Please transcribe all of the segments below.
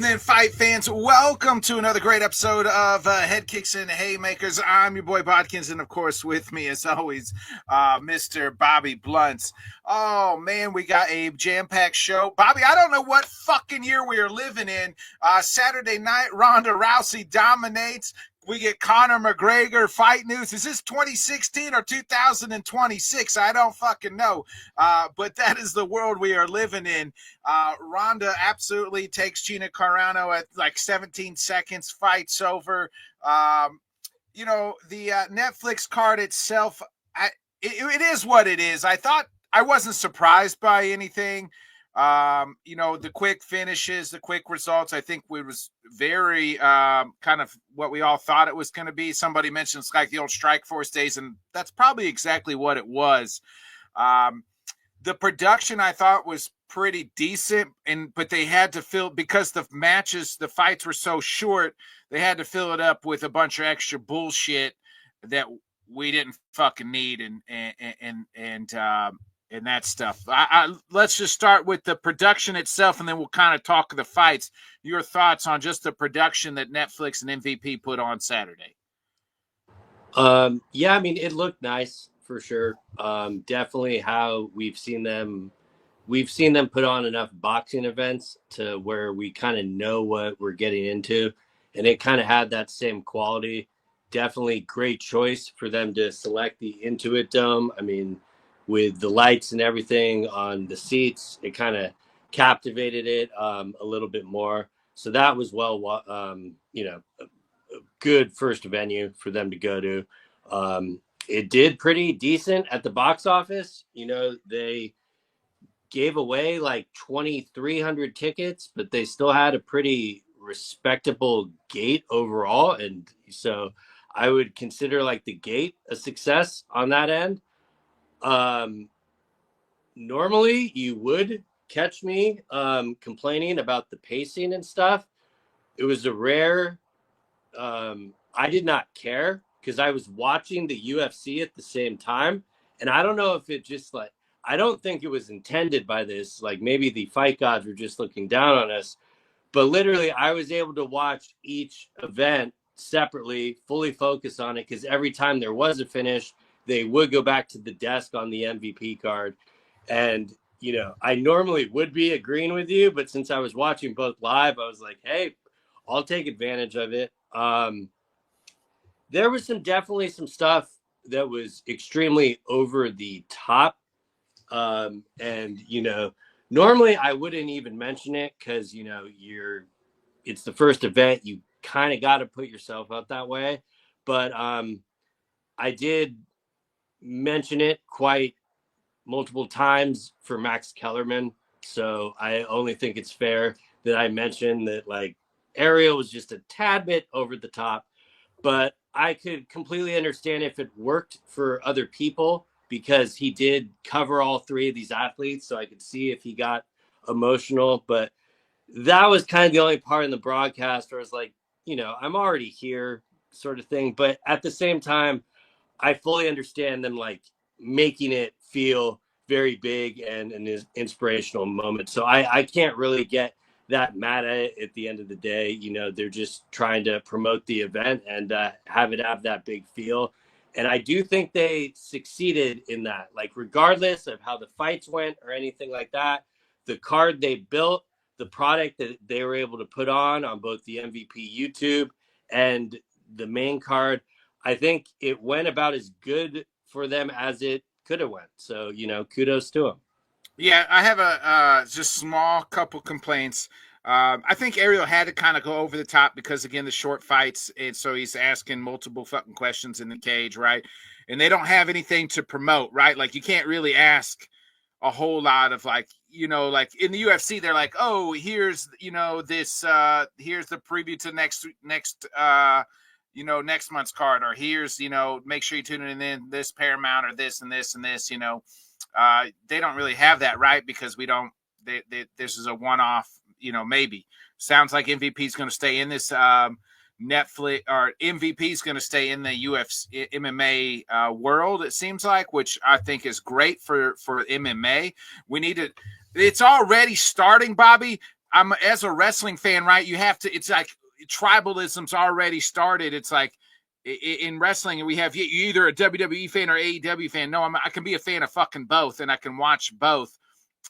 evening, fight fans. Welcome to another great episode of Headkicks and Haymakers. I'm your boy Bodkins, and of course, with me, as always, Mr. Bobby Blunts. Oh, man, we got a jam-packed show. Bobby, I don't know what fucking year we are living in. Saturday night, Ronda Rousey dominates. We get Conor McGregor fight news. Is this 2016 or 2026? I don't fucking know. But that is the world we are living in. Ronda absolutely takes Gina Carano at like 17 seconds. Fight's over. The Netflix card itself, it is what it is. I wasn't surprised by anything. The quick finishes, the quick results, I think it was very kind of what we all thought it was going to be. Somebody mentioned it's like the old Strikeforce days, and that's probably exactly what it was. The production I thought was pretty decent, but they had to fill, because the fights were so short, they had to fill it up with a bunch of extra bullshit that we didn't fucking need, and that stuff. Let's just start with the production itself, and then we'll kind of talk the fights. Your thoughts on just the production that Netflix and MVP put on Saturday? Yeah, I mean, it looked nice for sure. Definitely how we've seen them put on enough boxing events to where we kind of know what we're getting into, and it kind of had that same quality. Definitely great choice for them to select the Intuit Dome. I mean, with the lights and everything on the seats, it kind of captivated it a little bit more. So that was a good first venue for them to go to. It did pretty decent at the box office. They gave away like 2,300 tickets, but they still had a pretty respectable gate overall. And so I would consider like the gate a success on that end. Normally you would catch me complaining about the pacing and stuff. It was a rare I did not care because I was watching the UFC at the same time, and I don't know if it just like, I don't think it was intended by this, like maybe the fight gods were just looking down on us, but literally I was able to watch each event separately, fully focus on it, because every time there was a finish, they would go back to the desk on the MVP card. And, I normally would be agreeing with you, but since I was watching both live, I was like, hey, I'll take advantage of it. There was definitely some stuff that was extremely over the top. Normally I wouldn't even mention it because, it's the first event. You kind of got to put yourself out that way. But I did mention it quite multiple times for Max Kellerman. So I only think it's fair that I mention that, like, Ariel was just a tad bit over the top, but I could completely understand if it worked for other people because he did cover all three of these athletes. So I could see if he got emotional, but that was kind of the only part in the broadcast where I was like, I'm already here sort of thing. But at the same time, I fully understand them like making it feel very big and an inspirational moment. So I can't really get that mad at the end of the day. They're just trying to promote the event and have it have that big feel. And I do think they succeeded in that, like, regardless of how the fights went or anything like that, the card they built, the product that they were able to put on both the MVP YouTube and the main card, I think it went about as good for them as it could have went. So, kudos to them. Yeah, I have a just small couple complaints. I think Ariel had to kind of go over the top because, again, the short fights, and so he's asking multiple fucking questions in the cage, right? And they don't have anything to promote, right? Like, you can't really ask a whole lot of, like, like in the UFC, they're like, oh, here's, this, here's the preview to next next month's card, or here's, make sure you tune in this Paramount or this and this and this, they don't really have that, right? Because this is a one-off, maybe. Sounds like MVP is going to stay in this Netflix, or MVP is going to stay in the UFC MMA world, it seems like, which I think is great for MMA. It's already starting, Bobby. I'm as a wrestling fan, right? You have to. It's like tribalism's already started. It's like in wrestling, we have you either a WWE fan or AEW fan. No, I can be a fan of fucking both, and I can watch both.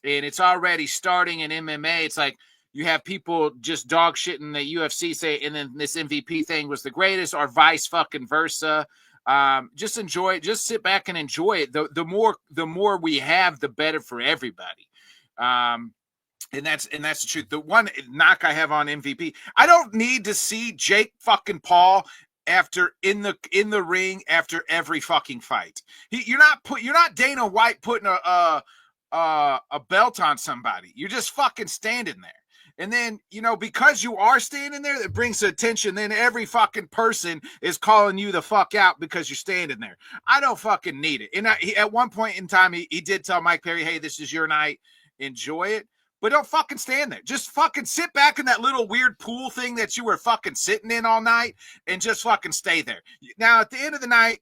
And it's already starting in MMA. It's like you have people just dog shitting the UFC say, and then this MVP thing was the greatest, or vice fucking versa. Just enjoy it. Just sit back and enjoy it. The more we have, the better for everybody. And that's the truth. The one knock I have on MVP, I don't need to see Jake fucking Paul after in the ring after every fucking fight. You're not Dana White putting a belt on somebody. You're just fucking standing there. And then, because you are standing there, that brings attention. Then every fucking person is calling you the fuck out because you're standing there. I don't fucking need it. And at one point in time, he did tell Mike Perry, hey, this is your night. Enjoy it. But don't fucking stand there. Just fucking sit back in that little weird pool thing that you were fucking sitting in all night and just fucking stay there. Now, at the end of the night,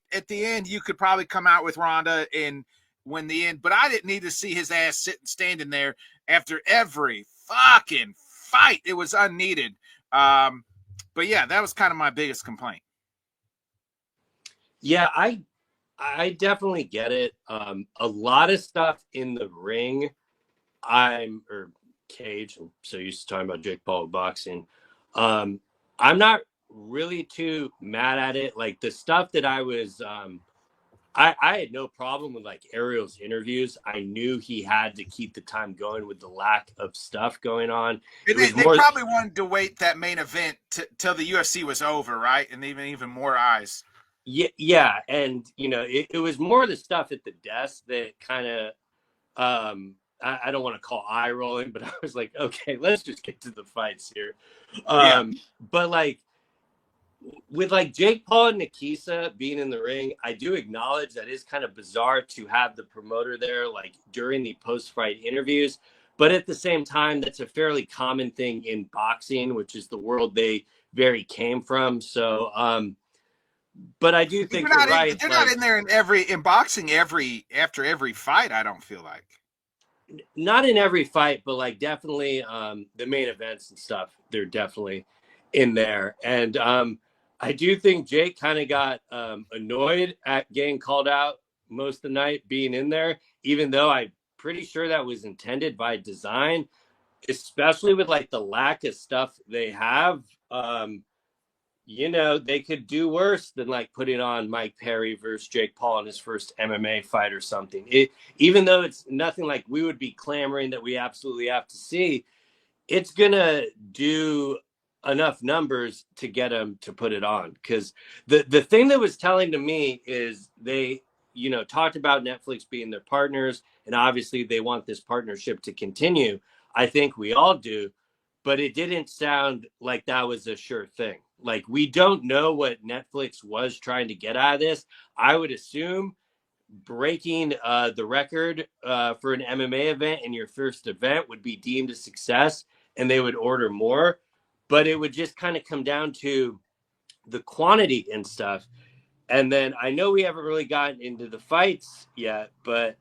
you could probably come out with Ronda and win the end. But I didn't need to see his ass standing there after every fucking fight. It was unneeded. But yeah, that was kind of my biggest complaint. Yeah, I definitely get it. A lot of stuff in the ring, or cage, I'm so used to talking about Jake Paul boxing. I'm not really too mad at it. Like the stuff that I was, I had no problem with like Ariel's interviews. I knew he had to keep the time going with the lack of stuff going on. They probably wanted to wait that main event till the UFC was over, right? And even more eyes. Yeah. And, it was more the stuff at the desk that kind of, I don't want to call eye rolling, but I was like, okay, let's just get to the fights here. But like with like Jake Paul and Nikisa being in the ring, I do acknowledge that is kind of bizarre to have the promoter there like during the post-fight interviews. But at the same time, that's a fairly common thing in boxing, which is the world they very came from. So, but I do think you're right. They're not in there in boxing after every fight. I don't feel like. Not in every fight, but like definitely the main events and stuff, they're definitely in there. And I do think Jake kind of got annoyed at getting called out most of the night being in there, even though I'm pretty sure that was intended by design, especially with like the lack of stuff they have. They could do worse than like putting on Mike Perry versus Jake Paul in his first MMA fight or something. Even though it's nothing like we would be clamoring that we absolutely have to see, it's going to do enough numbers to get them to put it on. Because the thing that was telling to me is they, talked about Netflix being their partners, and obviously they want this partnership to continue. I think we all do. But it didn't sound like that was a sure thing. Like, we don't know what Netflix was trying to get out of this. I would assume breaking the record for an MMA event in your first event would be deemed a success, and they would order more. But it would just kind of come down to the quantity and stuff. And then I know we haven't really gotten into the fights yet, but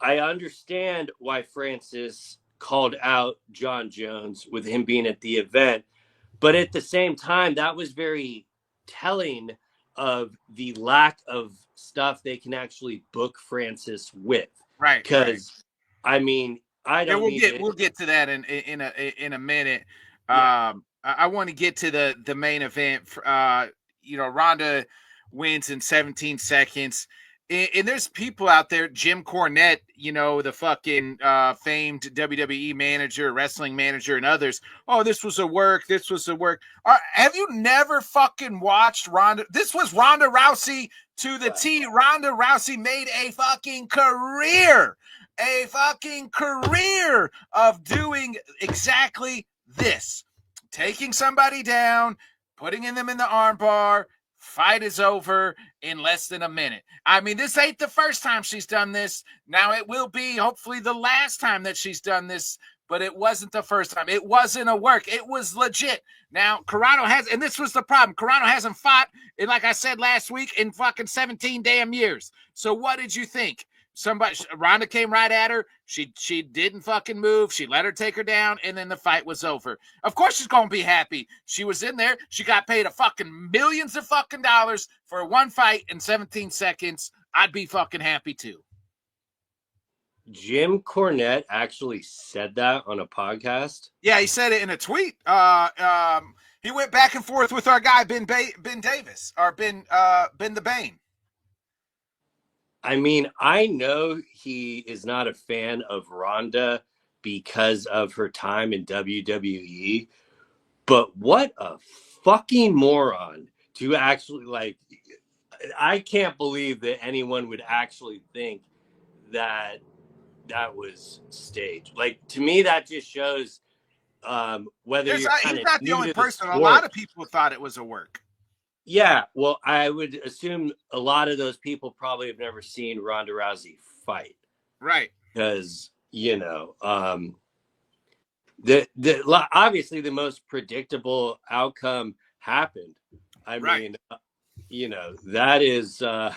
I understand why Francis called out John Jones with him being at the event. But at the same time, that was very telling of the lack of stuff they can actually book Francis with. Right. Because, I mean, I don't we'll get to that in a minute. Yeah. I want to get to the main event. Ronda wins in 17 seconds. And there's people out there, Jim Cornette, the fucking famed WWE manager, wrestling manager, and others. Oh, this was a work. This was a work. Have you never fucking watched Ronda? This was Ronda Rousey to the T. Ronda Rousey made a fucking career of doing exactly this. Taking somebody down, putting them in the armbar. Fight is over in less than a minute. I mean, this ain't the first time she's done this. Now it will be hopefully the last time that she's done this, but it wasn't the first time. It wasn't a work. It was legit. Now, Carrano and this was the problem. Carrano hasn't fought, like I said last week, in fucking 17 damn years. So what did you think? Ronda came right at her. She didn't fucking move. She let her take her down, and then the fight was over. Of course she's gonna be happy. She was in there. She got paid a fucking millions of fucking dollars for one fight in 17 seconds. I'd be fucking happy too. Jim Cornette actually said that on a podcast. Yeah, he said it in a tweet. He went back and forth with our guy Ben Davis or Ben the Bane. I mean, I know he is not a fan of Ronda because of her time in WWE, but what a fucking moron to actually, like, I can't believe that anyone would actually think that that was staged. Like, to me, that just shows whether you're kind he's of not the new only to the person. A sport. lot of people thought it was a work. Yeah, well, I would assume a lot of those people probably have never seen Ronda Rousey fight. Right. Because, you know, obviously the most predictable outcome happened. I mean, you know, that is I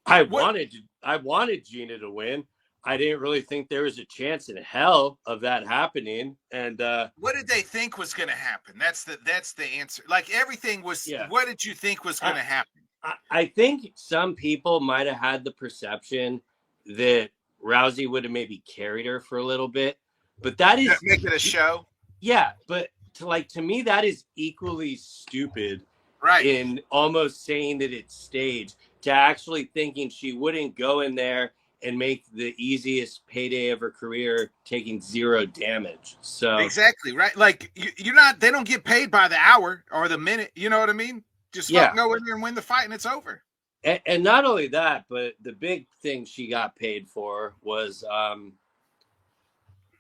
wanted Gina to win. I didn't really think there was a chance in hell of that happening. And what did they think was going to happen? That's the answer. Like everything was. Yeah. What did you think was going to happen? I think some people might have had the perception that Rousey would have maybe carried her for a little bit, but that is make it a show. Yeah, but to me, that is equally stupid. Right. In almost saying that it's staged, to actually thinking she wouldn't go in there and make the easiest payday of her career, taking 0 damage. So exactly right. Like you're not. They don't get paid by the hour or the minute. You know what I mean? Just go in there and win the fight, and it's over. And not only that, but the big thing she got paid for was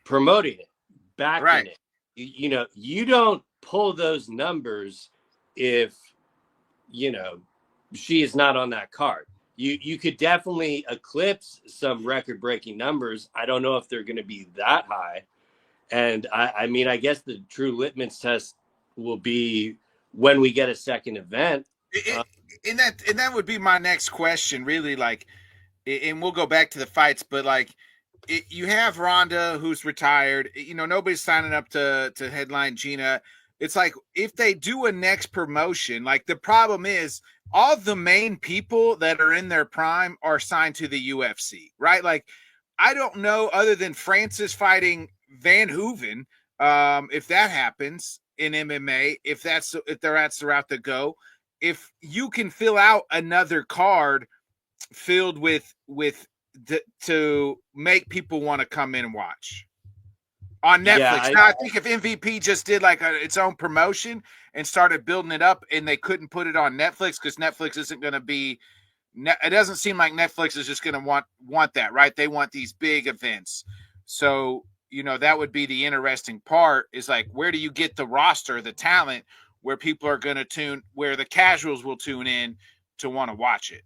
promoting it, backing it. You know, you don't pull those numbers if, you know, she is not on that card. You could definitely eclipse some record-breaking numbers. I don't know if they're going to be that high. And I mean, I guess the true litmus test will be when we get a second event. And that would be my next question, really. Like, and we'll go back to the fights, but like, you have Ronda who's retired. You know, nobody's signing up to headline Gina. It's like if they do a next promotion, like the problem is all the main people that are in their prime are signed to the UFC, right? Like, I don't know other than Francis fighting Van Hooven, if that happens in MMA, if that's the route to go. If you can fill out another card filled with to make people want to come in and watch on Netflix. Yeah, now I think if MVP just did like its own promotion and started building it up, and they couldn't put it on Netflix because Netflix isn't going to be. It doesn't seem like Netflix is just going to want that, right? They want these big events, so you know that would be the interesting part. Is like, where do you get the roster, the talent, where people are going to where the casuals will tune in to want to watch it?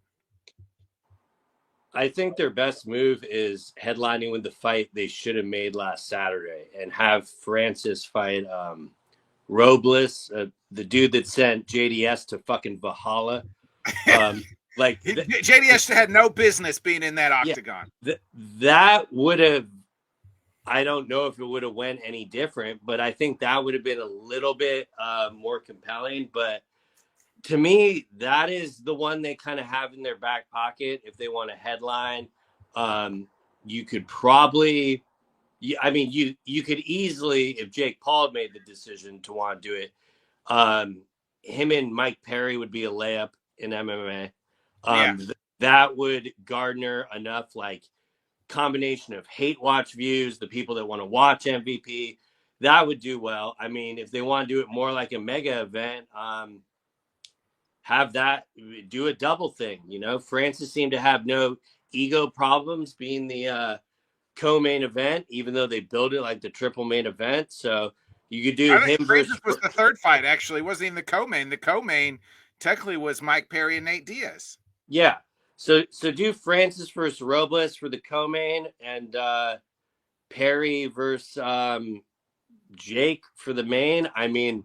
I think their best move is headlining with the fight they should have made last Saturday and have Francis fight Robles, the dude that sent JDS to fucking Valhalla. Like JDS had no business being in that octagon. Yeah, that would have. I don't know if it would have went any different, but I think that would have been a little bit more compelling. But to me, that is the one they kind of have in their back pocket if they want a headline. You could probably, I mean, you could easily, if Jake Paul made the decision to want to do it, him and Mike Perry would be a layup in MMA. That would garner enough like combination of hate watch views, the people that want to watch MVP, that would do well. I mean, if they want to do it more like a mega event, have that, do a double thing. You know, Francis seemed to have no ego problems being the co-main event, even though they built it like the triple main event. So you could do him versus. Was the third fight actually? It wasn't even the co-main. The co-main technically was Mike Perry and Nate Diaz. Yeah. So do Francis versus Robles for the co-main, and Perry versus Jake for the main. I mean,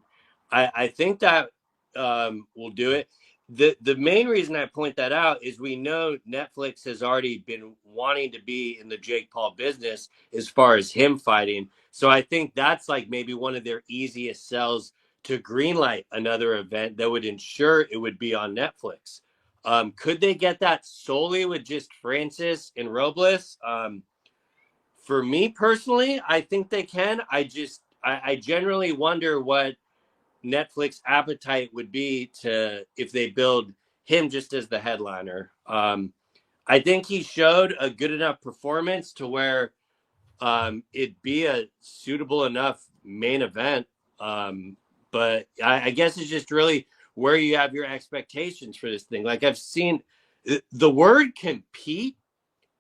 I think that will do it. the main reason I point that out is we know Netflix has already been wanting to be in the Jake Paul business as far as him fighting. So I think that's like maybe one of their easiest sells to greenlight another event that would ensure it would be on Netflix. Could they get that solely with just Francis and Robles? For me personally, I think they can. I generally wonder what Netflix appetite would be to if they build him just as the headliner. I think he showed a good enough performance to where it'd be a suitable enough main event. But I guess it's just really where you have your expectations for this thing. Like I've seen the word compete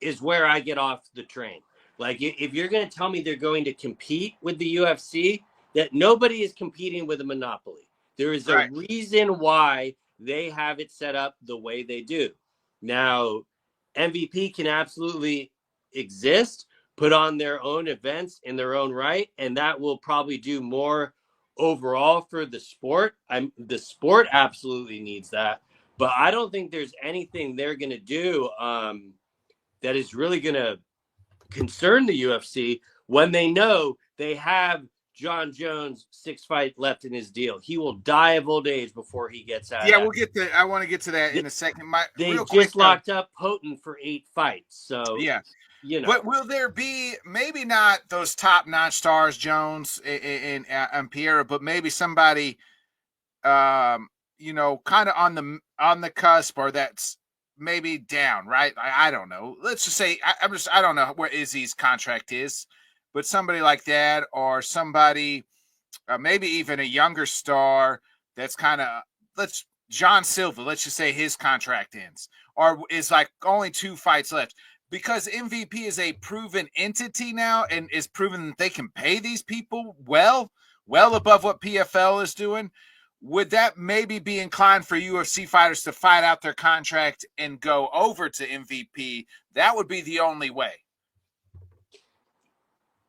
is where I get off the train. Like if you're going to tell me they're going to compete with the UFC, that nobody is competing with a monopoly. There is a Right. reason why they have it set up the way they do. Now, MVP can absolutely exist, put on their own events in their own right, and that will probably do more overall for the sport. The sport absolutely needs that, but I don't think there's anything they're going to do that is really going to concern the UFC when they know they have John Jones 6 fight left in his deal. He will die of old age before he gets out. Yeah, we'll get to. I want to get to that in a second. They Real just quick, locked up Poten for 8 fights, so yeah. you know. But will there be maybe not those top-notch stars, Jones and Pierre, but maybe somebody, kind of on the cusp, or that's maybe down, right? I don't know. Let's just say I don't know where Izzy's contract is, but somebody like that, or somebody, maybe even a younger star that's kind of let's John Silva. Let's just say his contract ends, or is like only 2 fights left. Because MVP is a proven entity now and is proven that they can pay these people well above what PFL is doing. Would that maybe be inclined for UFC fighters to fight out their contract and go over to MVP? That would be the only way.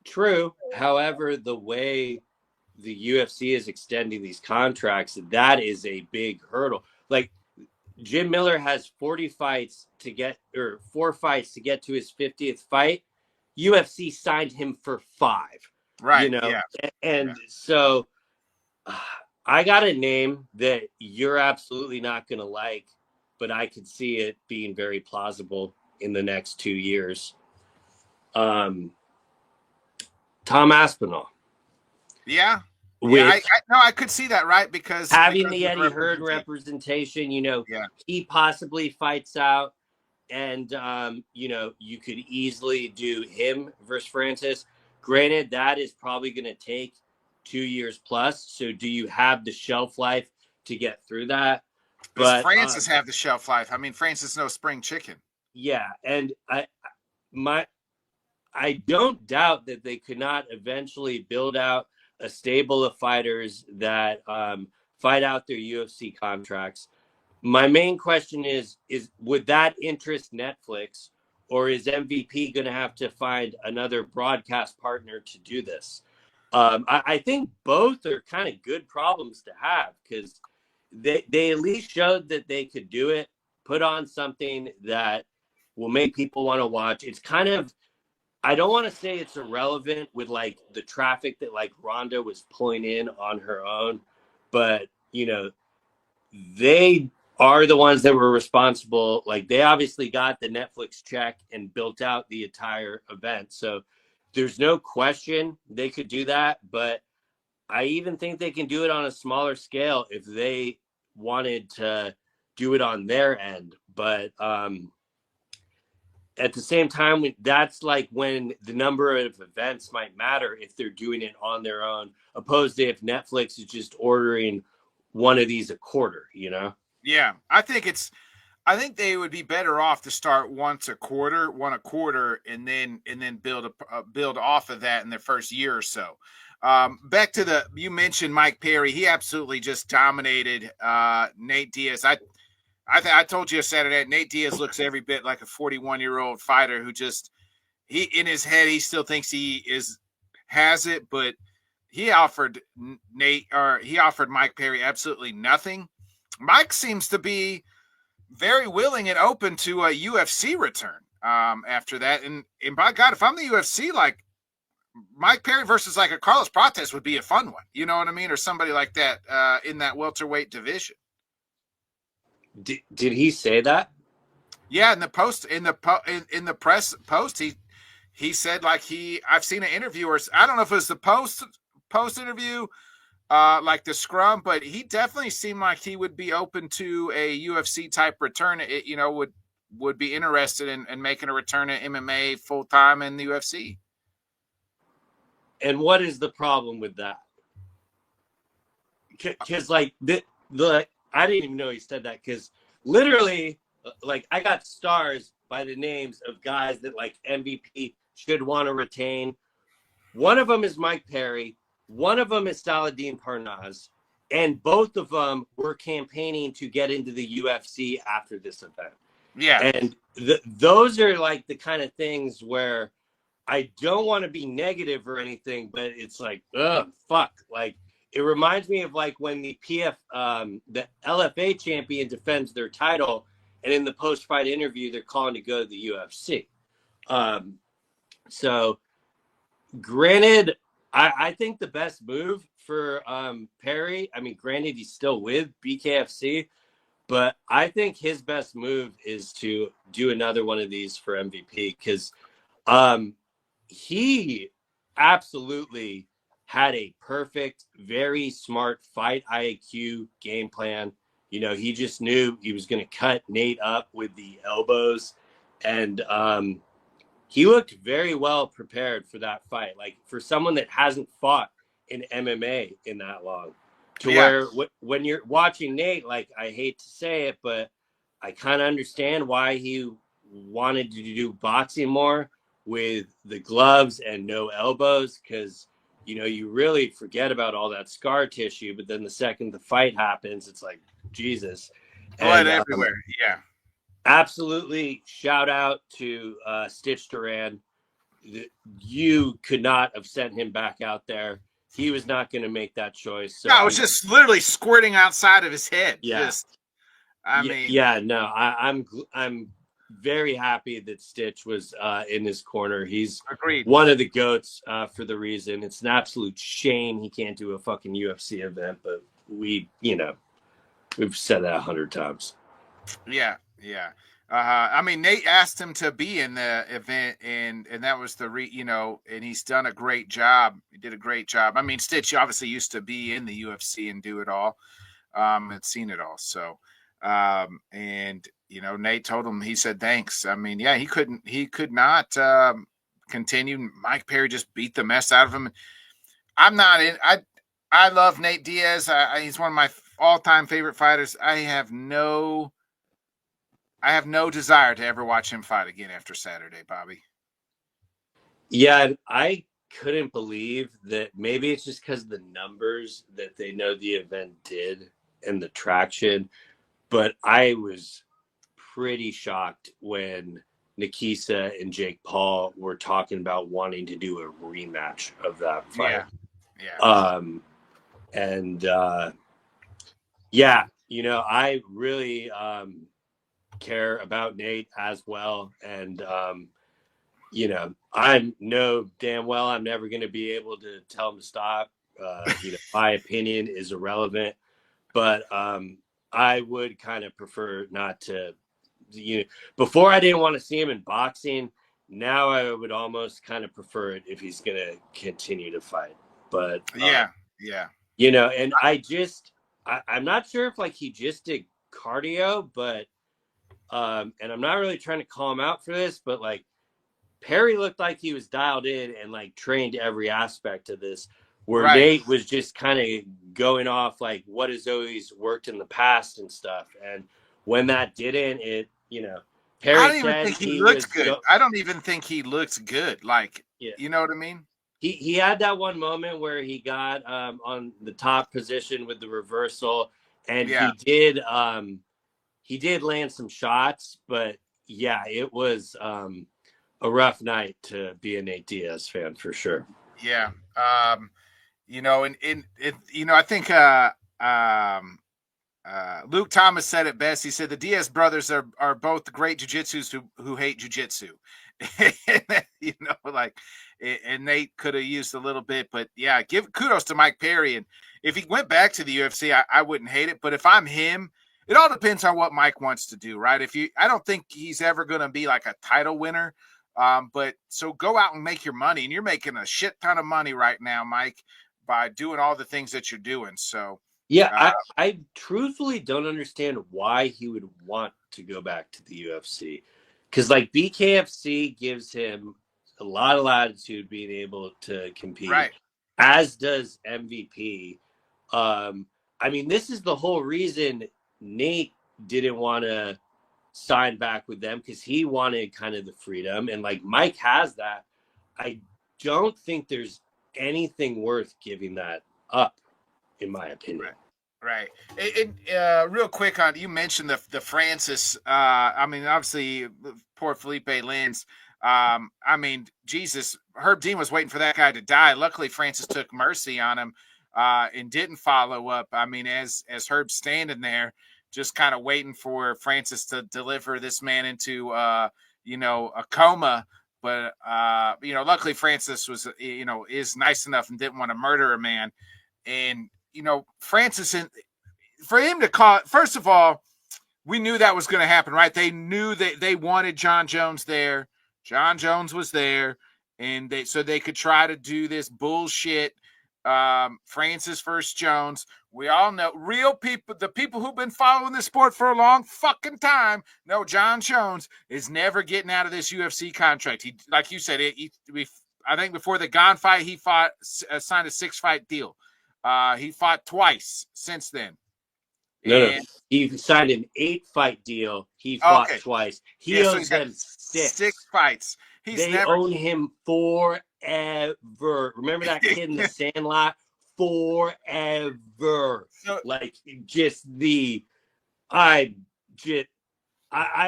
True. However, the way the UFC is extending these contracts, that is a big hurdle. Like Jim Miller has 40 fights to get, or 4 fights to get to his 50th fight. UFC signed him for 5, Right. Yeah. and so I got a name that you're absolutely not going to like, but I could see it being very plausible in the next 2 years. Tom Aspinall. Yeah. Which, I could see that, right? Because having the Eddie Hearn representation, he possibly fights out, and you could easily do him versus Francis. Granted, that is probably going to take 2 years plus. So, do you have the shelf life to get through that? Does Francis have the shelf life? I mean, Francis no spring chicken. Yeah, and I don't doubt that they could not eventually build out a stable of fighters that fight out their UFC contracts. My main question is would that interest Netflix, or is MVP going to have to find another broadcast partner to do this? I think both are kind of good problems to have, because they at least showed that they could do it, put on something that will make people want to watch. It's kind of, I don't want to say it's irrelevant with like the traffic that like Ronda was pulling in on her own, but they are the ones that were responsible. Like they obviously got the Netflix check and built out the entire event. So there's no question they could do that, but I even think they can do it on a smaller scale if they wanted to do it on their end. But at the same time, that's like when the number of events might matter if they're doing it on their own, opposed to if Netflix is just ordering one of these a quarter, Yeah, I think they would be better off to start one a quarter, and then build off of that in their first year or so. Back to you mentioned Mike Perry. He absolutely just dominated Nate Diaz. I told you Saturday, Nate Diaz looks every bit like a 41-year-old fighter who he in his head, he still thinks he has it, but he offered Mike Perry absolutely nothing. Mike seems to be very willing and open to a UFC return after that. And by God, if I'm the UFC, like Mike Perry versus like a Carlos Prates would be a fun one. You know what I mean? Or somebody like that in that welterweight division. Did he say that? Yeah, in the post in the press post, he said like I've seen an interview, or I don't know if it was the post interview, like the scrum, but he definitely seemed like he would be open to a UFC type return. It, you know, would be interested in making a return at MMA full time in the UFC. And what is the problem with that? Because like the I didn't even know he said that, because literally, like, I got stars by the names of guys that like MVP should want to retain. One of them is Mike Perry. One of them is Saladin Parnaz. And both of them were campaigning to get into the UFC after this event. Yeah. And those are like the kind of things where I don't want to be negative or anything, but it's like, ugh, fuck. Like, it reminds me of like when the the LFA champion defends their title, and in the post-fight interview, they're calling to go to the UFC. So, granted, I think the best move for Perry, I mean, granted, he's still with BKFC, but I think his best move is to do another one of these for MVP, because he absolutely had a perfect, very smart fight IQ game plan. You know, he just knew he was going to cut Nate up with the elbows, and he looked very well prepared for that fight. Like, for someone that hasn't fought in MMA in that long, to where when you're watching Nate, like, I hate to say it, but I kind of understand why he wanted to do boxing more with the gloves and no elbows, because, you know, you really forget about all that scar tissue, but then the second the fight happens, it's like, Jesus. Blood everywhere. Yeah. Absolutely. Shout out to Stitch Duran. You could not have sent him back out there. He was not going to make that choice. So no, it was just literally squirting outside of his head. Yeah. I mean, yeah, no, I'm very happy that Stitch was in his corner. He's agreed. One of the GOATs for the reason. It's an absolute shame he can't do a fucking UFC event, but we've said that 100 times. Yeah. I mean, Nate asked him to be in the event, and that was and he's done a great job. He did a great job. I mean, Stitch obviously used to be in the UFC and do it all, and seen it all. So, and Nate told him, he said thanks. I mean, yeah, he could not continue. Mike Perry just beat the mess out of him. I love Nate Diaz. He's one of my all-time favorite fighters. I have no desire to ever watch him fight again after Saturday, Bobby. Yeah, I couldn't believe that. Maybe it's just because of the numbers that they know the event did and the traction, but I was pretty shocked when Nikisa and Jake Paul were talking about wanting to do a rematch of that fight. Yeah. I really care about Nate as well, and I know damn well I'm never going to be able to tell him to stop. My opinion is irrelevant, but I would kind of prefer not to. Before I didn't want to see him in boxing. Now I would almost kind of prefer it if he's going to continue to fight. But yeah. And I'm not sure if like he just did cardio, but and I'm not really trying to call him out for this, but like Perry looked like he was dialed in and like trained every aspect of this, where Nate was just kind of going off like what has always worked in the past and stuff. And when that didn't, Perry I don't even think he looks good. I don't even think he looks good. Like, you know what I mean? He had that one moment where he got on the top position with the reversal, and he did land some shots, but yeah, it was a rough night to be a Nate Diaz fan for sure. Yeah. I think Luke Thomas said it best. He said the Diaz brothers are both great jujitsus who hate jujitsu. You know, like, and they could have used a little bit, but yeah, give kudos to Mike Perry. And if he went back to the UFC, I wouldn't hate it. But if I'm him, it all depends on what Mike wants to do, right? I don't think he's ever going to be like a title winner. But so go out and make your money, and you're making a shit ton of money right now, Mike, by doing all the things that you're doing. So Yeah, I truthfully don't understand why he would want to go back to the UFC. Because, like, BKFC gives him a lot of latitude being able to compete, right, as does MVP. I mean, this is the whole reason Nate didn't want to sign back with them, because he wanted kind of the freedom. And, like, Mike has that. I don't think there's anything worth giving that up, in my opinion. Right. Real quick on, you mentioned the Francis. I mean, obviously, poor Felipe Lins. I mean, Jesus, Herb Dean was waiting for that guy to die. Luckily, Francis took mercy on him and didn't follow up. I mean, as Herb's standing there, just kind of waiting for Francis to deliver this man into you know, a coma. But you know, luckily Francis was, you know, is nice enough and didn't want to murder a man. And you know, Francis, for him to call, first of all, we knew that was going to happen, right? They knew that they wanted John Jones there. John Jones was there, and so they could try to do this bullshit. Francis versus Jones. We all know, real people, the people who've been following this sport for a long fucking time know John Jones is never getting out of this UFC contract. He, like you said, I think before the Gone fight, he signed a 6-fight deal. He fought twice since then. No. He signed an 8-fight deal. He fought twice. He owes them 6 fights. They own him forever. Remember that kid in the Sandlot? Forever. So, like, just I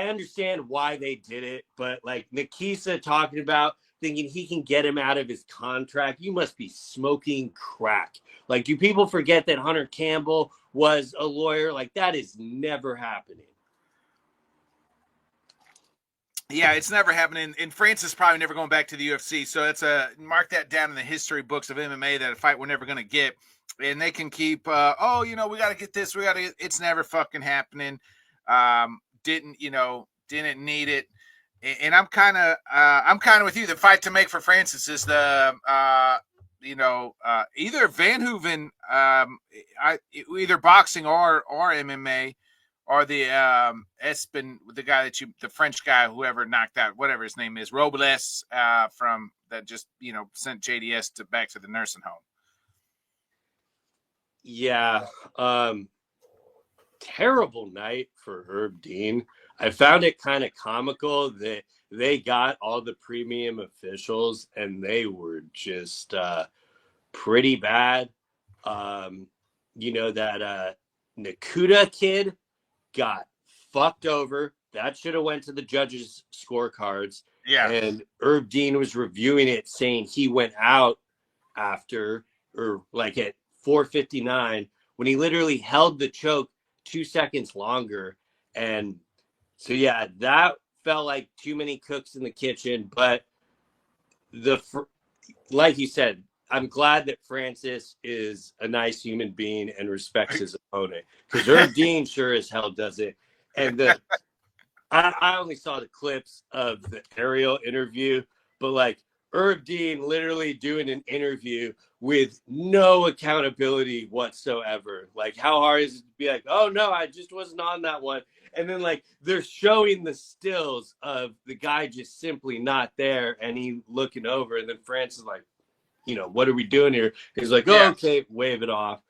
understand why they did it, but like Nikisa talking about thinking he can get him out of his contract, you must be smoking crack. Like, do people forget that Hunter Campbell was a lawyer? Like, that is never happening. Yeah, it's never happening. And Francis probably never going back to the UFC. So that's mark that down in the history books of MMA, that a fight we're never going to get. And they can keep, oh, you know, we got to get this. It's never fucking happening. Didn't need it. And I'm kind of with you. The fight to make for Francis is the, either Van Hooven, either boxing or MMA, or the Espen, the guy the French guy, whoever knocked out, whatever his name is, Robles, from that just, you know, sent JDS back to the nursing home. Yeah. Terrible night for Herb Dean. I found it kind of comical that they got all the premium officials and they were just pretty bad. You know, that Nakuda kid got fucked over. That should have went to the judges' scorecards. Yeah. And Herb Dean was reviewing it, saying he went out after, or like at 4:59, when he literally held the choke 2 seconds longer. And so, yeah, that felt like too many cooks in the kitchen. But like you said, I'm glad that Francis is a nice human being and respects his opponent, because Herb Dean sure as hell doesn't. And I only saw the clips of the Ariel interview, but like Herb Dean literally doing an interview with no accountability whatsoever. Like, how hard is it to be like, oh no, I just wasn't on that one. And then like they're showing the stills of the guy just simply not there and he looking over, and then Francis is like, you know, what are we doing here? He's like, oh, okay, wave it off.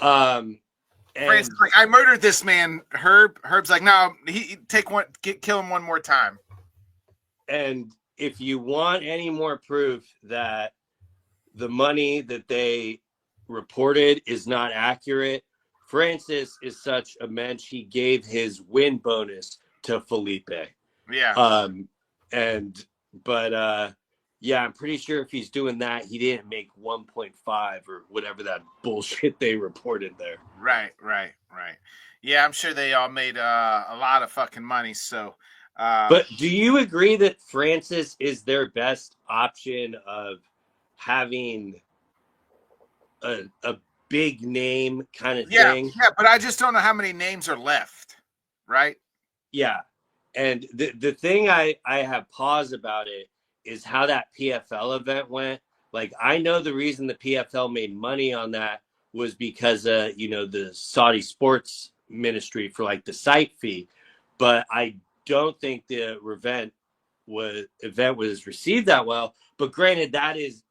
And Francis like, I murdered this man. Herb's like, no, kill him one more time. And if you want any more proof that the money that they reported is not accurate, Francis is such a mensch. He gave his win bonus to Felipe. Yeah. Yeah, I'm pretty sure if he's doing that, he didn't make 1.5 or whatever that bullshit they reported there. Right. Yeah, I'm sure they all made a lot of fucking money. So, But do you agree that Francis is their best option of having a big name kind of yeah, thing? yeah, but I just don't know how many names are left, right? Yeah. And the thing I have pause about it is how that PFL event went. Like, I know the reason the PFL made money on that was because the Saudi sports ministry for like the site fee. But I don't think the event was received that well. But granted,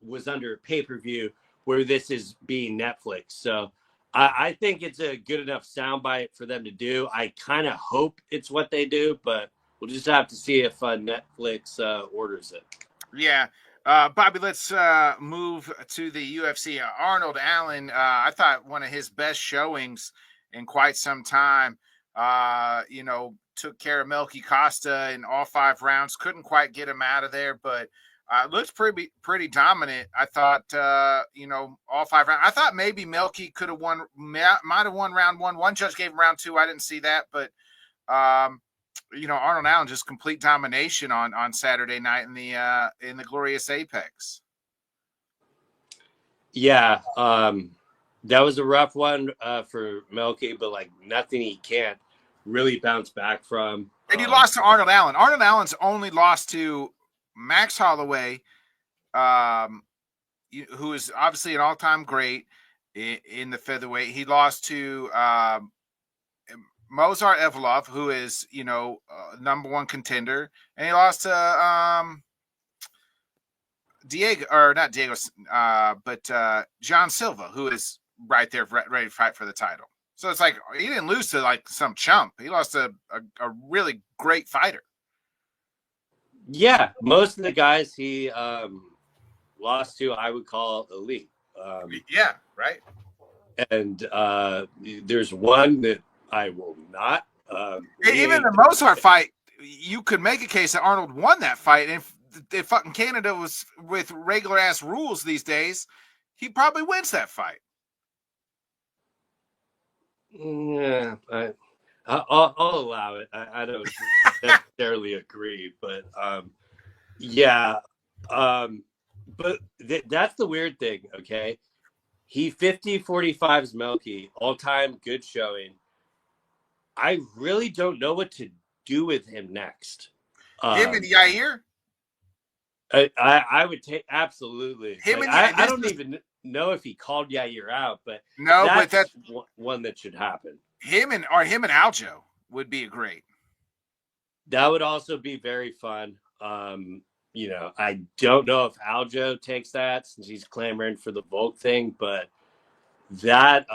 was under pay-per-view, where this is being Netflix. So I think it's a good enough soundbite for them to do. I kind of hope it's what they do, but we'll just have to see if Netflix orders it. Yeah. Bobby, let's move to the UFC. Arnold Allen, I thought one of his best showings in quite some time. Took care of Melky Costa in all 5 rounds. Couldn't quite get him out of there, but looked pretty dominant. I thought, all 5 rounds. I thought maybe Melky could have won, might have won round one. One judge gave him round two. I didn't see that, but Arnold Allen just complete domination on Saturday night in the glorious Apex. Yeah, that was a rough one for Melky, but like nothing he can't really bounce back from. And he lost to Arnold Allen. Arnold Allen's only lost to Max Holloway, who is obviously an all-time great in the featherweight. He lost to Mozart Evlov, who is number one contender, and he lost to Diego, or not Diego, but John Silva, who is right there ready to fight for the title. So it's like he didn't lose to like some chump. He lost to a really great fighter. Yeah, most of the guys he lost to, I would call elite. Yeah, right. And there's one that I will not. Even the Mozart fight, you could make a case that Arnold won that fight. And if fucking Canada was with regular ass rules these days, he probably wins that fight. Yeah, I'll allow it. I don't necessarily agree, but yeah. But that's the weird thing, okay? He 50-45's Melky, all-time good showing. I really don't know what to do with him next. Him and Yair? I would take absolutely. Him like, and I don't even know if he called Yair out, but no, that's but that's one that should happen. Him and Aljo would be great. That would also be very fun. I don't know if Aljo takes that since he's clamoring for the Volk thing, but that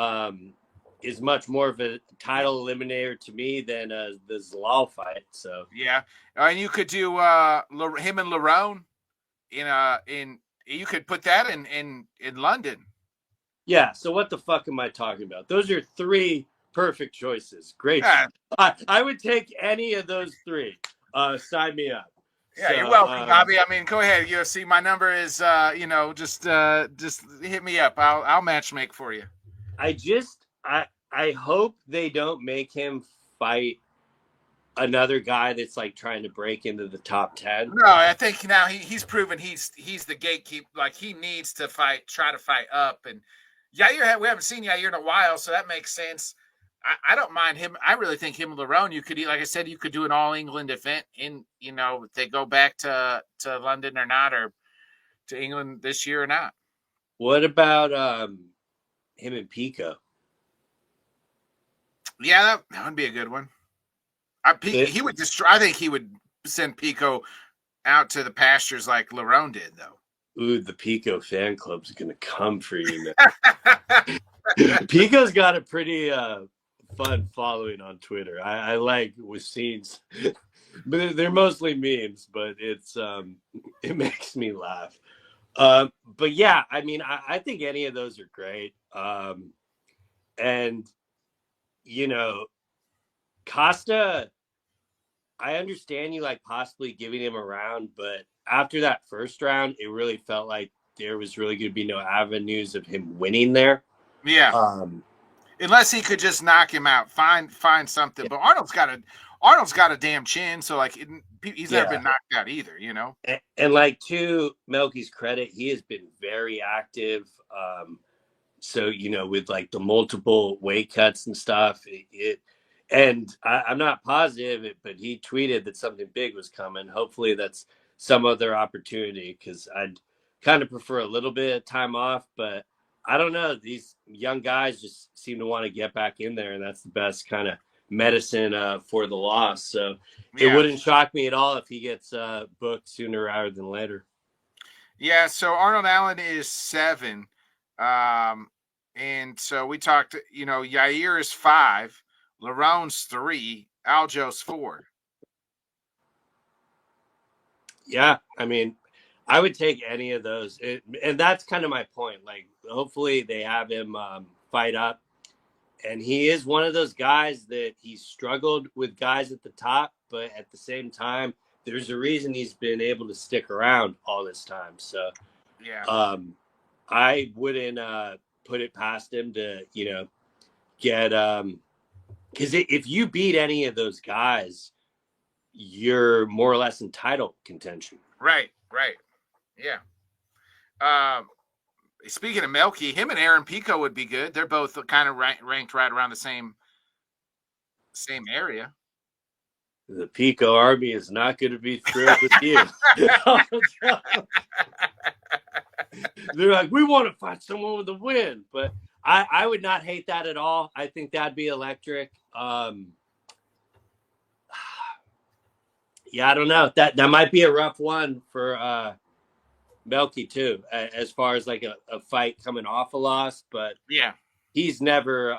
is much more of a title eliminator to me than the Zalal fight. So yeah, and you could do him and Lerone in you could put that in London. Yeah. So what the fuck am I talking about? Those are 3 perfect choices. Great. Yeah. I would take any of those 3. Sign me up. Yeah, so, you're welcome, Bobby. I mean, go ahead. UFC, my number is just hit me up. I'll match make for you. I hope they don't make him fight another guy that's like trying to break into the top 10. No, I think now he's proven he's the gatekeeper. Like he needs to try to fight up. And Yair, we haven't seen Yair in a while, so that makes sense. I don't mind him. I really think him and Lerone, you could, like I said, you could do an all England event in, if they go back to London or not, or to England this year or not. What about him and Pico? Yeah, that would be a good one. He would destroy. I think he would send Pico out to the pastures like Lerone did, though. Ooh, the Pico fan club's gonna come for you, man. Pico's got a pretty fun following on Twitter. I like with scenes, but they're mostly memes. But it's it makes me laugh. But yeah, I mean, I think any of those are great. And Costa, I understand you like possibly giving him a round, but after that first round, it really felt like there was really going to be no avenues of him winning there. Yeah. Unless he could just knock him out, find something. Yeah. But Arnold's got a damn chin, so like he's never Yeah. been knocked out either, you know. And like to Melky's credit, he has been very active. So with like the multiple weight cuts and stuff, and I'm not positive, but he tweeted that something big was coming. Hopefully, that's some other opportunity because I'd kind of prefer a little bit of time off, but I don't know. These young guys just seem to want to get back in there, and that's the best kind of medicine for the loss. So it Yeah, wouldn't shock me at all if he gets booked sooner rather than later. yeah. So Arnold Allen is 7, and so we talked. Yair is 5, Larone's 3, Aljo's 4. Yeah, I mean, I would take any of those, and that's kind of my point. Like, hopefully, they have him fight up, and he is one of those guys that he's struggled with guys at the top, but at the same time, there's a reason he's been able to stick around all this time. So, Yeah, I wouldn't put it past him to get because if you beat any of those guys, you're more or less in title contention. right. Yeah. Um, Speaking of Melky, him and Aaron Pico would be good. They're both kind of ranked right around the same area. The Pico Army is not going to be thrilled with you. They're like, we want to fight someone with a win, but I would not hate that at all. I think that'd be electric. Yeah, I don't know. That might be a rough one for Melky too, as far as like a fight coming off a loss, but Yeah. he's never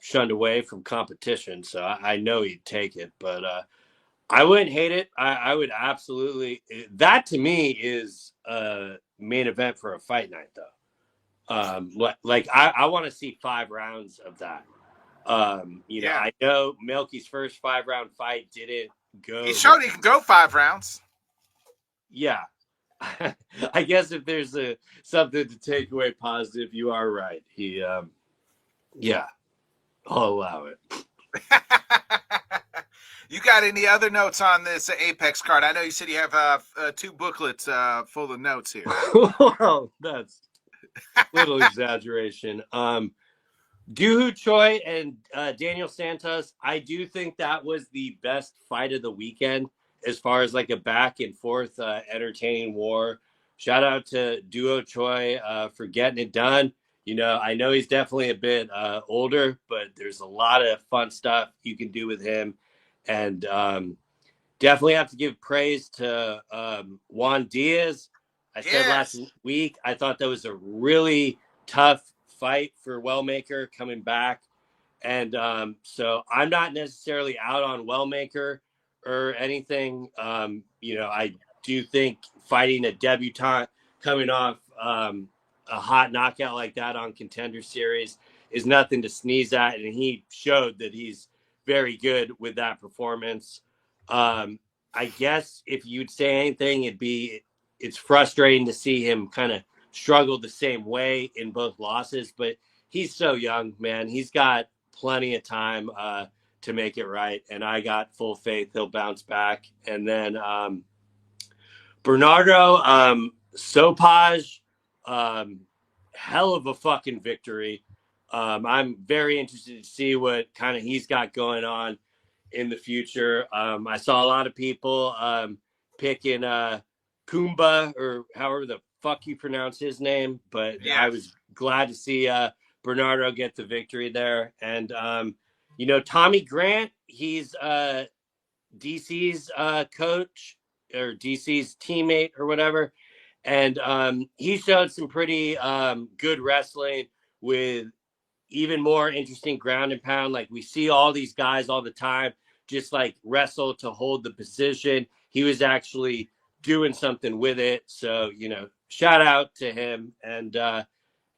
shunned away from competition, so I know he'd take it, but I wouldn't hate it. I would absolutely. That to me is a main event for a fight night, though. Like I want to see 5 rounds of that. Yeah. I know Melky's first 5-round fight didn't go. He showed he can go 5 rounds. Yeah. I guess if there's something to take away positive, you are right. He, yeah, I'll allow it. You got any other notes on this Apex card? I know you said you have 2 booklets full of notes here. Well, that's a little exaggeration. Doohoo Choi and Daniel Santos, I do think that was the best fight of the weekend as far as like a back and forth entertaining war. Shout out to Duo Choi for getting it done. I know he's definitely a bit older, but there's a lot of fun stuff you can do with him. And definitely have to give praise to Juan Diaz. I said last week, I thought that was a really tough fight for Wellmaker coming back. And so I'm not necessarily out on Wellmaker or anything. I do think fighting a debutant coming off a hot knockout like that on Contender Series is nothing to sneeze at. And he showed that he's very good with that performance. I guess if you'd say anything, it's frustrating to see him kind of struggle the same way in both losses, but he's so young, man. He's got plenty of time to make it right, and I got full faith he'll bounce back. And then Bernardo Sopaj, hell of a fucking victory. I'm very interested to see what kind of he's got going on in the future. I saw a lot of people picking Kumba, or however the fuck you pronounce his name, but yeah. I was glad to see Bernardo get the victory there. And Tommy Grant, he's DC's coach or DC's teammate or whatever, and he showed some pretty good wrestling with even more interesting ground and pound. Like we see all these guys all the time just like wrestle to hold the position. He was actually doing something with it. So, shout out to him. And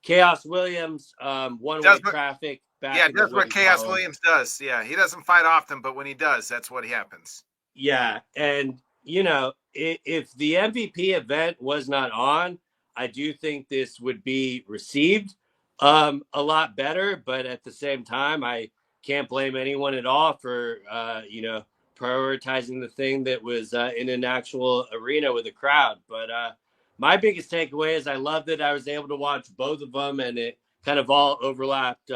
Chaos Williams, one-way traffic. Yeah, that's what Chaos Williams does. Yeah, he doesn't fight often, but when he does, that's what happens. Yeah, and, if the MVP event was not on, I do think this would be received. A lot better, but at the same time, I can't blame anyone at all for prioritizing the thing that was in an actual arena with a crowd. But my biggest takeaway is I love that I was able to watch both of them, and it kind of all overlapped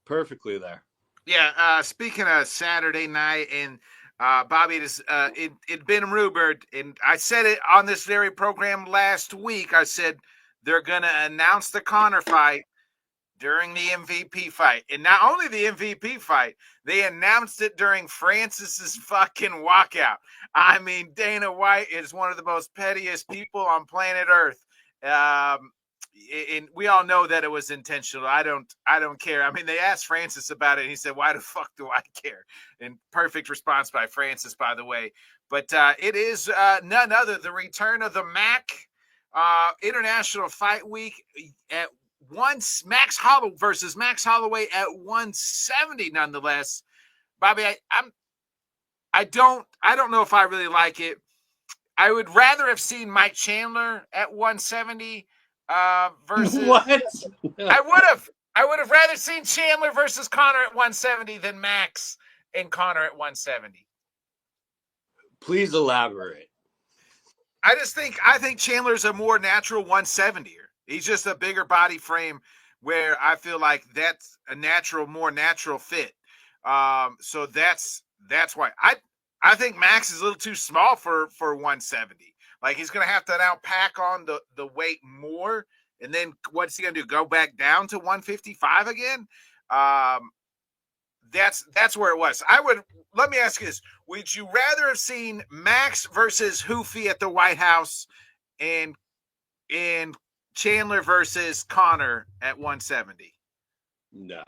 perfectly there. Yeah. Speaking of Saturday night, and Bobby, it been rumored, and I said it on this very program last week. I said they're gonna announce the Conor fight during the MVP fight. And not only the MVP fight, they announced it during Francis's fucking walkout. I mean, Dana White is one of the most pettiest people on planet Earth. And we all know that it was intentional. I don't care. I mean, they asked Francis about it, and he said, "Why the fuck do I care?" And perfect response by Francis, by the way. But it is none other the return of the MAC International Fight Week at Max Holloway versus Max Holloway at 170. Nonetheless, Bobby, I don't know if I really like it. I would rather have seen Mike Chandler at 170 versus What? I would have rather seen Chandler versus Conor at 170 than Max and Conor at 170. Please elaborate. I think Chandler's a more natural 170er. He's just a bigger body frame where I feel like that's a more natural fit. So that's why I think Max is a little too small for 170. Like he's gonna have to now pack on the weight more, and then what's he gonna do? Go back down to 155 again? That's where it was. Let me ask you this: would you rather have seen Max versus Hoofy at the White House, and Chandler versus Conor at 170? No.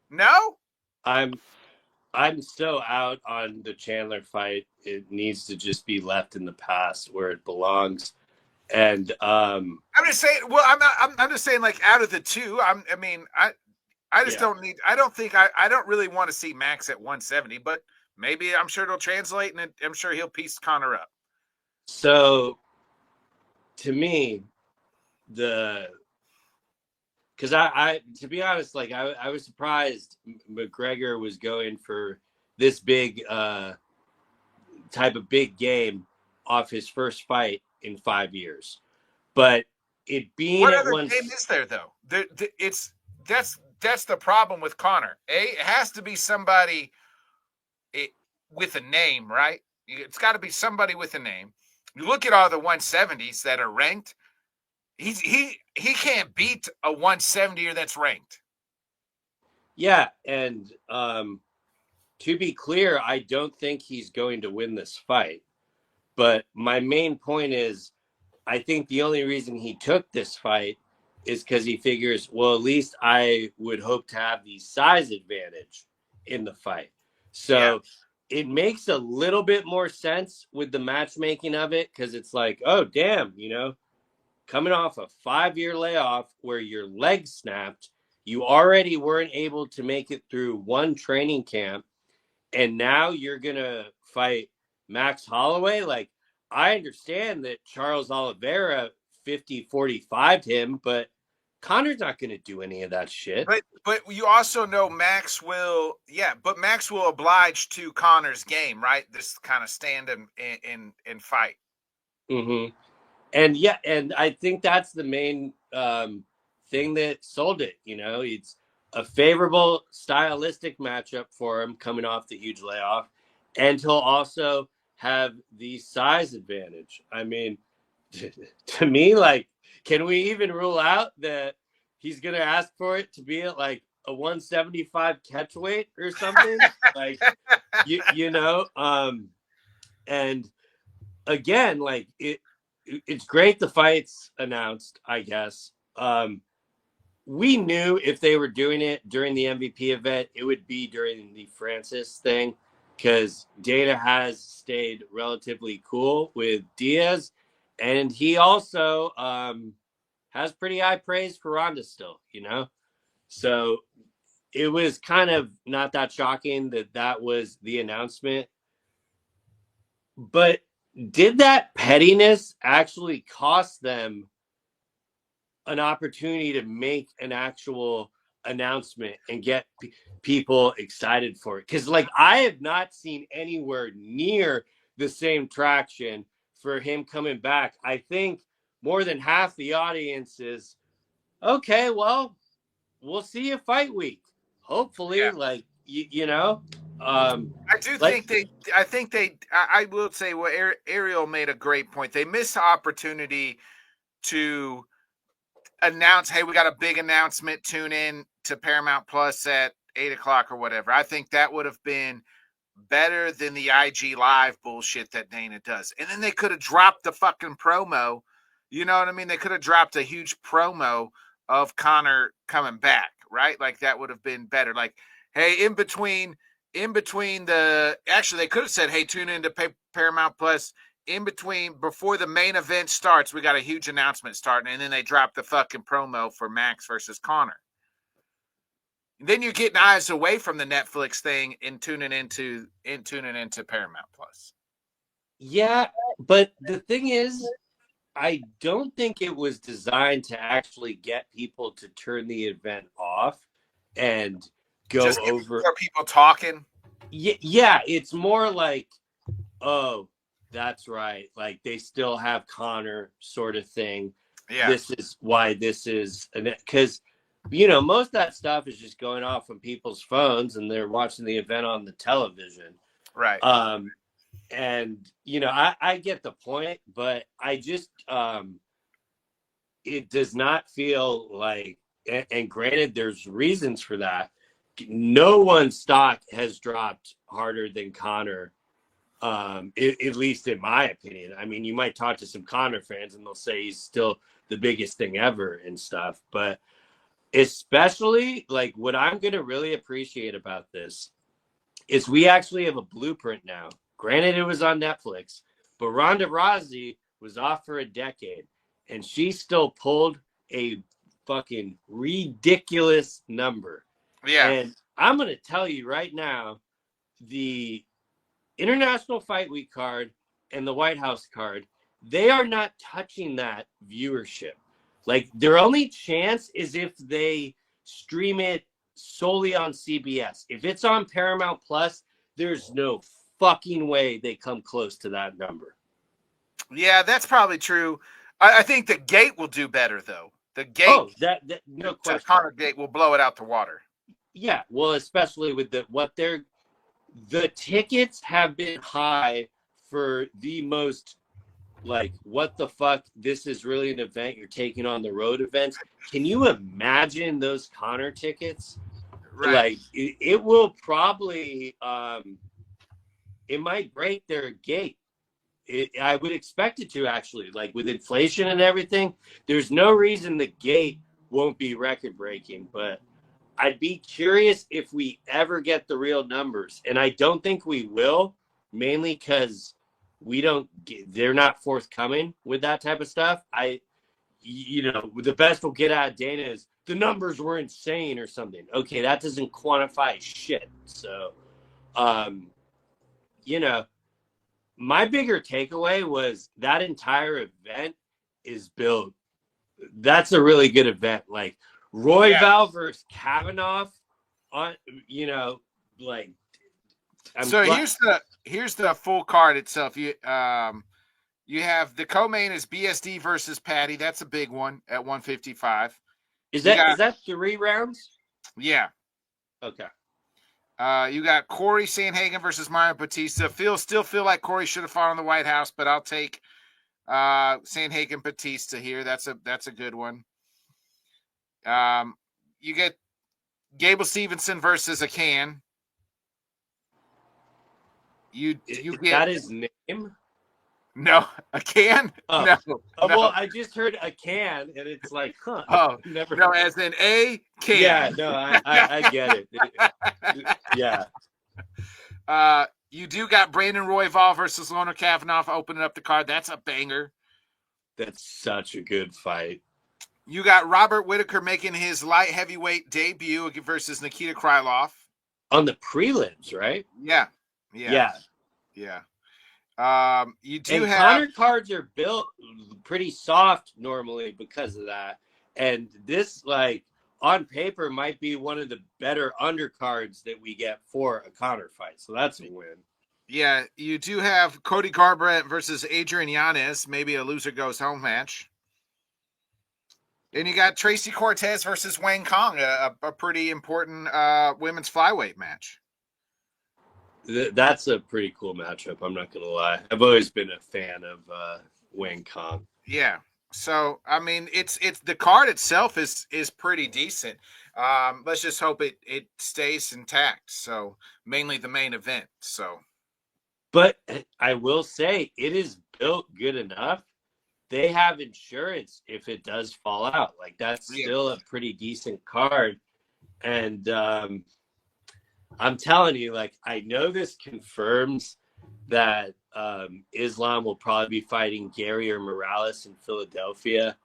No? I'm so out on the Chandler fight. It needs to just be left in the past where it belongs. And I'm just saying. Well, I'm just saying. Like out of the two, I just don't need. I don't really want to see Max at 170. But maybe I'm sure it'll translate, and I'm sure he'll piece Conor up. So, to me, because I to be honest, like I was surprised McGregor was going for this big type of big game off his first fight in 5 years, but it being what at other one game is there though? That's the problem with Conor. It has to be somebody with a name, right? It's got to be somebody with a name. You look at all the 170s that are ranked. He can't beat a 170er that's ranked. Yeah, and to be clear, I don't think he's going to win this fight. But my main point is, I think the only reason he took this fight is because he figures, well, at least I would hope to have the size advantage in the fight. So it makes a little bit more sense with the matchmaking of it, because it's like, oh, damn, coming off a 5-year layoff where your leg snapped, you already weren't able to make it through one training camp, and now you're going to fight Max Holloway. Like, I understand that Charles Oliveira 50-45'd him, but Conor's not going to do any of that shit. But you also know Max will oblige to Conor's game, right? This kind of stand and fight. Mm-hmm. And I think that's the main thing that sold it. It's a favorable stylistic matchup for him coming off the huge layoff, and he'll also have the size advantage. I mean, to me, like, can we even rule out that he's going to ask for it to be at like a 175 catch weight or something? Like, and again, like it's great the fight's announced, I guess. We knew if they were doing it during the MVP event, it would be during the Francis thing, because Dana has stayed relatively cool with Diaz, and he also has pretty high praise for Ronda still, So it was kind of not that shocking that was the announcement. But did that pettiness actually cost them an opportunity to make an actual announcement and get people excited for it. Because, like, I have not seen anywhere near the same traction for him coming back. I think more than half the audience is, okay, well, we'll see you fight week. Hopefully, like, you know, I do like, think I will say, well, Ariel made a great point. They missed the opportunity to announce, hey, we got a big announcement. Tune in to Paramount Plus at 8 o'clock or whatever. I think that would have been better than the IG Live bullshit that Dana does. And then they could have dropped the fucking promo. You know what I mean? They could have dropped a huge promo of Connor coming back, right? Like that would have been better. Like, hey, in between the, actually they could have said, hey, tune in to Paramount Plus. In between, before the main event starts, we got a huge announcement starting, and then they drop the fucking promo for Max versus Connor. Then you're getting eyes away from the Netflix thing and tuning into Paramount Plus. yeah, but the thing is, I don't think it was designed to actually get people to turn the event off and go just over. More people talking. Yeah, it's more like, oh, that's right. Like they still have Connor sort of thing. Yeah. This is why this is, because, you know, most of that stuff is just going off on people's phones and they're watching the event on the television. Right. And, you know, I get the point, but I just, it does not feel like, and granted, there's reasons for that. No one's stock has dropped harder than Connor, at least in my opinion. I mean, you might talk to some Connor fans and they'll say he's still the biggest thing ever and stuff. But especially, like, what I'm going to really appreciate about this is we actually have a blueprint now. Granted, it was on Netflix, but Ronda Rousey was off for a decade, and she still pulled a fucking ridiculous number. Yeah. And I'm going to tell you right now, the International Fight Week card and the White House card, they are not touching that viewership. Like, their only chance is if they stream it solely on CBS. If it's on Paramount Plus, there's no fucking way they come close to that number. Yeah, that's probably true. I think the gate will do better, though. The gate, that no question. The Connor gate will blow it out the water. Yeah, well, especially with the tickets have been high for the most, like, what the fuck, this is really an event you're taking on the road events. Can you imagine those Connor tickets? Right. Like, it will probably, it might break their gate. I would expect it to, actually. Like, with inflation and everything, there's no reason the gate won't be record breaking. But I'd be curious if we ever get the real numbers. And I don't think we will, mainly because they're not forthcoming with that type of stuff. The best we'll get out of Dana is the numbers were insane or something. Okay, that doesn't quantify shit. So, my bigger takeaway was that entire event is built. That's a really good event. Like Royval versus Kavanaugh on, like. Here's the full card itself. You have the co-main is BSD versus Patty. That's a big one at 155. Is that 3 rounds? Yeah. Okay. You got Corey Sandhagen versus Mario Batista. Still feel like Corey should have fought on the White House, but I'll take Sandhagen Batista here. That's a good one. You get Gable Stevenson versus Akan. You get that his name? No, Akan? Oh. No. Well, I just heard Akan, and it's like, huh? Oh, never. No, as in a can. Yeah, no, I get it. Yeah. You do got Brandon Royval versus Loner Kavanaugh opening up the card. That's a banger. That's such a good fight. You got Robert Whitaker making his light heavyweight debut versus Nikita Krylov. On the prelims, right? Yeah. You do have Connor cards are built pretty soft normally because of that. And this, like, on paper might be one of the better undercards that we get for a Conor fight. So that's a win. Yeah, you do have Cody Garbrandt versus Adrian Yanez, maybe a loser goes home match. And you got Tracy Cortez versus Wang Kong, a pretty important women's flyweight match. That's a pretty cool matchup. I'm not going to lie. I've always been a fan of Wang Kong. Yeah. So I mean, it's the card itself is pretty decent. Let's just hope it stays intact. So mainly the main event. So, but I will say it is built good enough. They have insurance if it does fall out. Like, that's still a pretty decent card. And I'm telling you, like, I know this confirms that Islam will probably be fighting Gary or Morales in Philadelphia.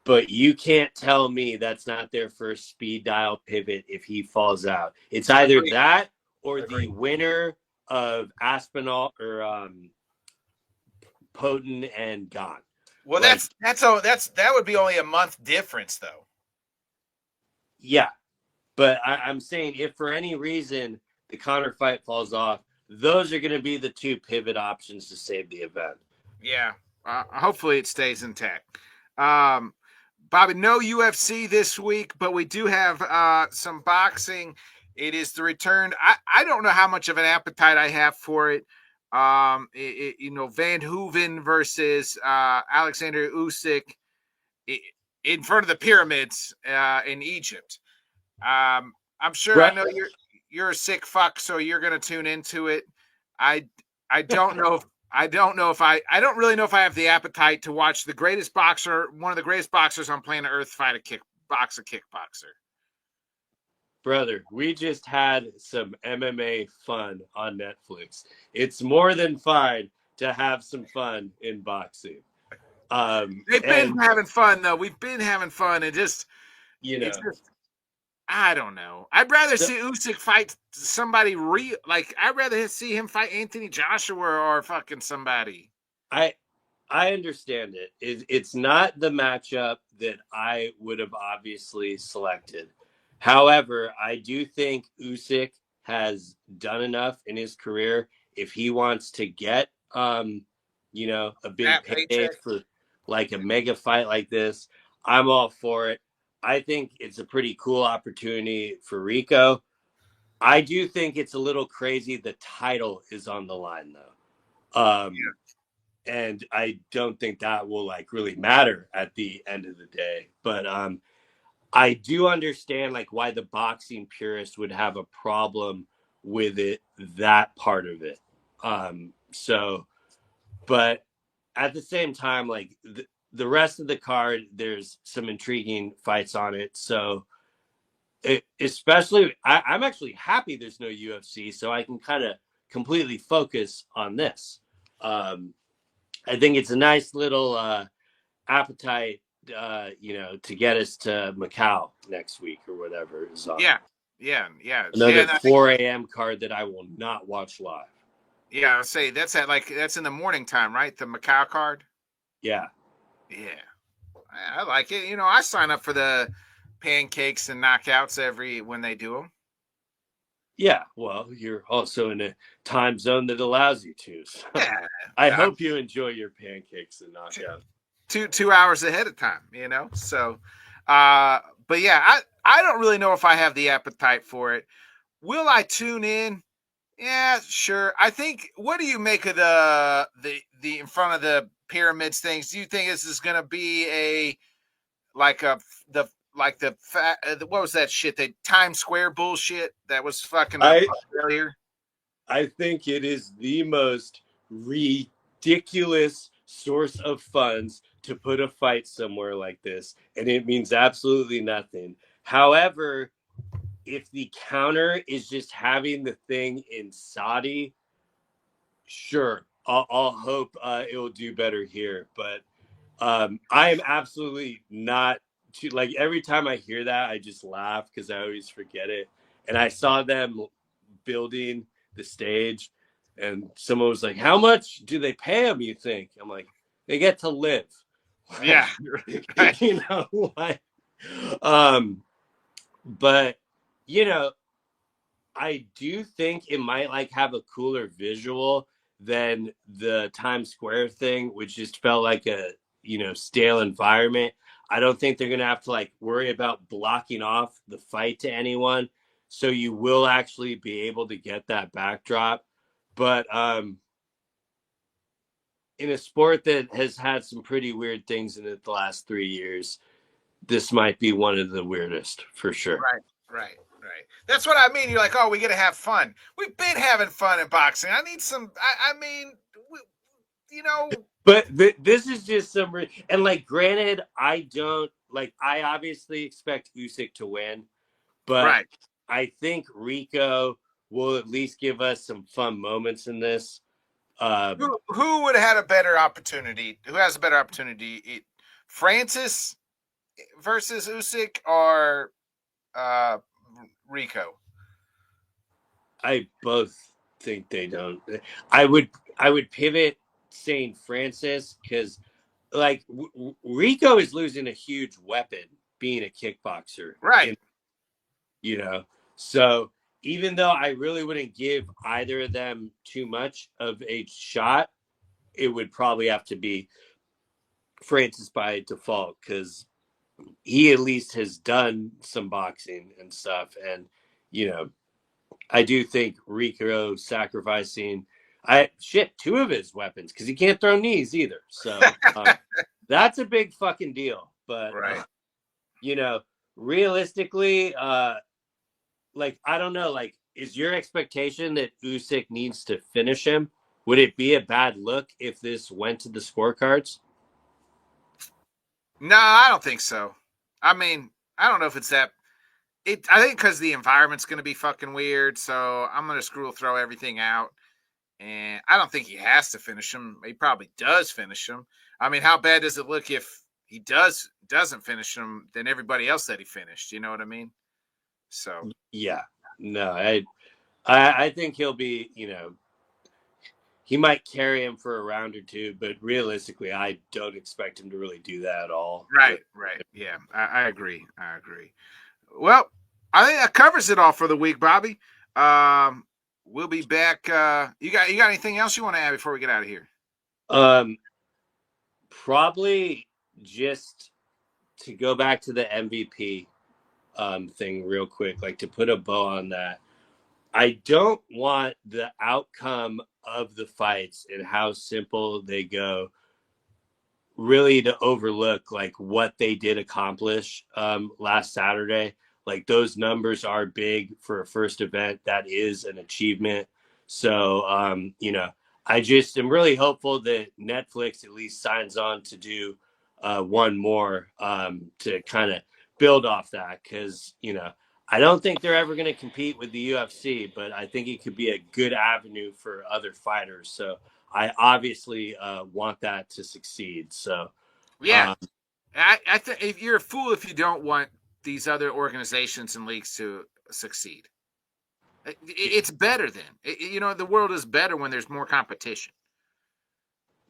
But you can't tell me that's not their first speed dial pivot if he falls out. It's either that or the winner of Aspinall or Poten and Gone. Well, like, that would be only a month difference, though. Yeah, but I'm saying if for any reason the Conor fight falls off, those are going to be the two pivot options to save the event. Yeah, hopefully it stays intact. Bobby, no UFC this week, but we do have some boxing. It is the return. I don't know how much of an appetite I have for it. You know, Van Hooven versus Alexander Usyk in front of the pyramids in Egypt. I'm sure right. I know you're a sick fuck, so you're gonna tune into it. I don't know if I don't really know if I have the appetite to watch the greatest boxer, one of the greatest boxers on planet Earth, fight a kickboxer. Brother, we just had some MMA fun on Netflix. It's more than fine to have some fun in boxing. They've been having fun, though. We've been having fun, and just, you know, I don't know. I'd rather see Usyk fight somebody real. Like, I'd rather see him fight Anthony Joshua or fucking somebody. I understand it. It's not the matchup that I would have obviously selected. However, I do think Usyk has done enough in his career. If he wants to get, you know, a big payday for like a mega fight like this, I'm all for it. I think it's a pretty cool opportunity for Rico. I do think it's a little crazy. The title is on the line, though. And I don't think that will like really matter at the end of the day. But I do understand like why the boxing purist would have a problem with it, that part of it. So, but at the same time, like the rest of the card, there's some intriguing fights on it. So especially, I'm actually happy there's no UFC, so I can kind of completely focus on this. I think it's a nice little appetite, you know, to get us to Macau next week or whatever is on. Yeah. Another 4 a.m. card that I will not watch live. Yeah, I'll say that's in the morning time, right? The Macau card. Yeah. I like it. You know, I sign up for the pancakes and knockouts when they do them. Yeah, well, you're also in a time zone that allows you to. So yeah, I hope you enjoy your pancakes and knockouts. 2 hours ahead of time, you know. So, but yeah, I don't really know if I have the appetite for it. Will I tune in? Yeah, sure. I think. What do you make of the in front of the pyramids things? Do you think this is going to be what was that shit? The Times Square bullshit that was fucking earlier. I think it is the most ridiculous source of funds to put a fight somewhere like this, and it means absolutely nothing. However, if the counter is just having the thing in Saudi, sure, I'll hope it will do better here. But I am absolutely not like, every time I hear that, I just laugh because I always forget it. And I saw them building the stage, and someone was like, "How much do they pay them, you think?" I'm like, "They get to live." Yeah. Right. You know, like, but you know, I do think it might like have a cooler visual than the Times Square thing, which just felt like a, you know, stale environment. I don't think they're gonna have to like worry about blocking off the fight to anyone. So you will actually be able to get that backdrop. But in a sport that has had some pretty weird things in it the last 3 years, this might be one of the weirdest for sure. Right. Right. Right. That's what I mean. You're like, oh, we got to have fun. We've been having fun in boxing. I need some. I mean, you know. But this is just some, and like, granted, I don't like. I obviously expect Usyk to win, but Right. I think Rico will at least give us some fun moments in this. Uh, Who would have had a better opportunity? Who has a better opportunity? Francis versus Usyk or uh, Rico? I both think they don't. I would pivot saying Francis because like Rico is losing a huge weapon being a kickboxer, Right. in, you know. So even though I really wouldn't give either of them too much of a shot, it would probably have to be Francis by default because he at least has done some boxing and stuff, and you know, I do think Rico sacrificing two of his weapons because he can't throw knees either. So that's a big fucking deal. But Right. you know, realistically, like I don't know, like is your expectation that Usyk needs to finish him? Would it be a bad look if this went to the scorecards? No, I don't think so. I mean, I don't know if it's that. I think because the environment's going to be fucking weird, so I'm going to throw everything out. And I don't think he has to finish him. He probably does finish him. I mean, how bad does it look if he doesn't finish him than everybody else that he finished? You know what I mean? So Yeah, no, I think he'll be, you know, he might carry him for a round or two, but realistically, I don't expect him to really do that at all. right, right, yeah, I agree. I agree. Well, I think that covers it all for the week, Bobby. Um, we'll be back. You got anything else you want to add before we get out of here? Um, Probably just to go back to the MVP thing real quick, like to put a bow on that. I don't want the outcome of the fights and how simple they go really to overlook like what they did accomplish last Saturday. Like those numbers are big for a first event. That is an achievement. So you know, I just am really hopeful that Netflix at least signs on to do one more to kind of build off that because you know I don't think they're ever going to compete with the UFC, but I think it could be a good avenue for other fighters. So I obviously want that to succeed. So, Yeah, um, I think if you're a fool if you don't want these other organizations and leagues to succeed. It's better then. You know, the world is better when there's more competition.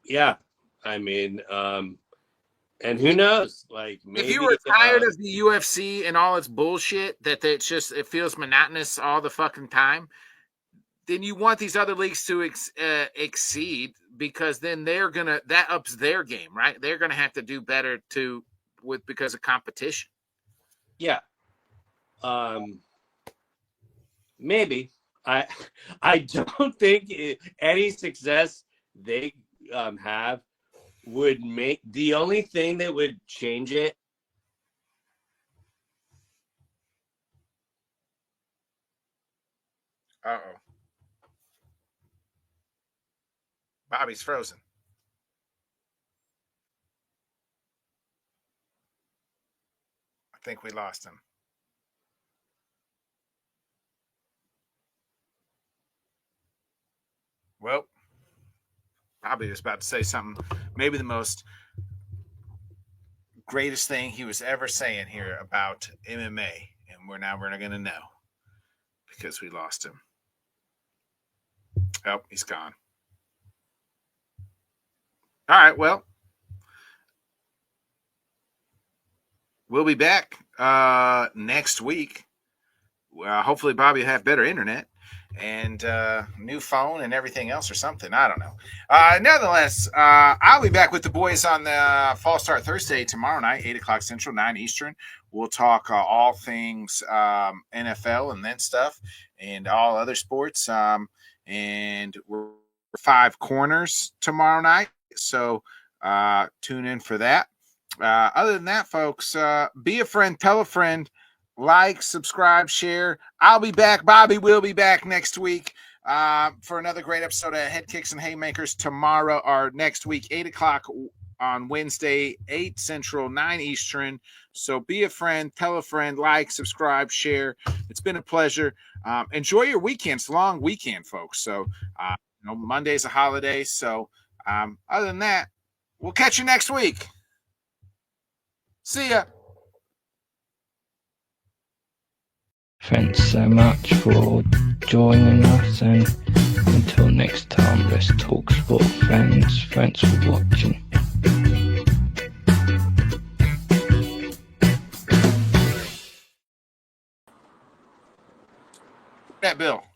yeah, I mean, and who knows? Like If you maybe, were tired of the UFC and all its bullshit, that it feels monotonous all the fucking time, then you want these other leagues to exceed because then that ups their game, right? They're gonna have to do better because of competition. yeah, um, maybe. I I don't think any success they have would make the only thing that would change it. Uh-oh. Bobby's frozen. I think we lost him. Well, Bobby was about to say something, maybe the most greatest thing he was ever saying here about MMA, and we're not going to know because we lost him. Oh, he's gone. All right, well, we'll be back next week. Hopefully, Bobby will have better internet and new phone and everything else or something. I don't know. Nevertheless, I'll be back with the boys on the Fall Start Thursday tomorrow night, 8 o'clock Central, 9 Eastern. We'll talk all things NFL and then stuff and all other sports. And we're 5 corners tomorrow night. So tune in for that. Other than that, folks, be a friend, tell a friend, like, subscribe, share. I'll be back. Bobby will be back next week for another great episode of Headkicks and Haymakers tomorrow or next week, 8 o'clock on Wednesday, 8 Central, 9 Eastern. So be a friend, tell a friend, like, subscribe, share. It's been a pleasure. Enjoy your weekend. It's a long weekend, folks. So, Monday's a holiday. So, other than that, we'll catch you next week. See ya. Thanks so much for joining us, and until next time, let's talk sport, fans. Thanks for watching. That Bill.